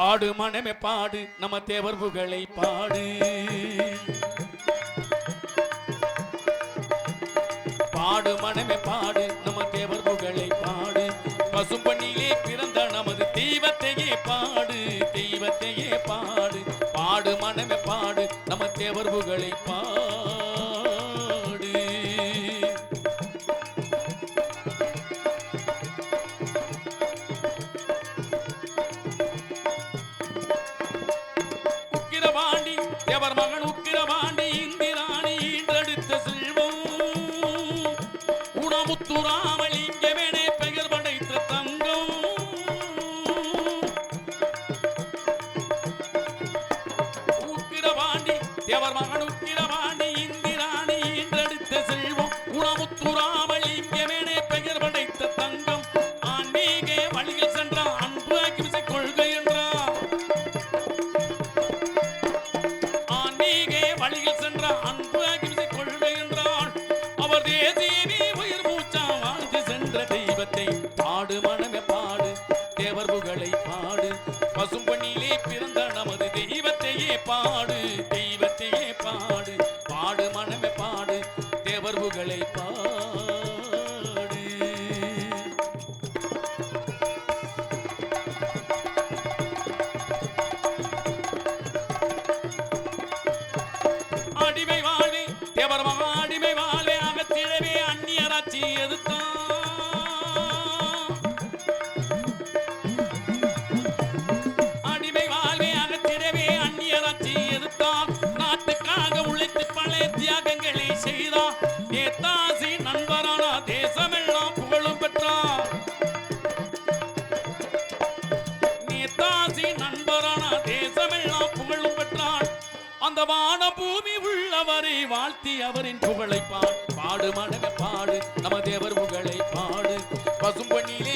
பாடு மனமே பாடு நம்ம தேவர் புகழை பாடு. பாடு மனமே பாடு நம்ம தேவர் புகழை பாடு. பசும்பொன்னிலே பிறந்த நமது தெய்வத்தையே பாடு, தெய்வத்தையே பாடு. பாடு மனமே பாடு நம்ம தேவர் புகழை பாடு. உக்கிரவாண்டி தேவர் மகன் உக்கிரவாண்டி இந்திராணி ஈன்றெடுத்த செல்வம் உணமுத்துராமலிங்கமேனே பெயர் படைத்த தங்கம். உக்கிரவாண்டி தேவர் மகன் உக்கிரவாண்டி இந்திராணி ஈன்றெடுத்த செல்வம் உணமுத்துராமலிங்கமேனே பெயர் படைத்த தங்கம். ஆன்மீக வழியில் சென்றான் அன்பு அகிம்சை கொள்கை என்றான். ஆன்மீக வழியில் சென்ற அன்பு அகிம்சை கொள்கை என்றான். அவர் தேசியமே உயிர் மூச்சா வாழ்ந்து சென்ற தெய்வத்தை பாடு மனமே பாடு தேவர் புகழை பாடு. பசும்பொன்னிலே பிறந்த நமது தெய்வத்தையே பாடு, தெய்வத்தையே பாடு. பாடு மனமே பாடு தேவர் புகழை பாடு. அடிமை வாழ்வே தேவர் மகா அடிமை வாழ்வே அகத்திடவே அந்நியராட்சி எதிர்த்தான். அடிமை வாழ்வே அகத்திடவே அந்நியராட்சி எதிர்த்தான். நாட்டுக்காக உழைத்து பல தியாகங்களை செய்தான். நேதாஜி நண்பரான தேசமெல்லாம் புகழும் பெற்றார். நேதாஜி நண்பரான தேசமெல்லாம் புகழும் பெற்றார். அந்த வான பூமி உள்ளவரை வாழ்த்தி அவரின் புகழை பாடு. பாடு மனமே பாடு நம்ம தேவர் புகழை பாடு. பசும்பொன்னிலே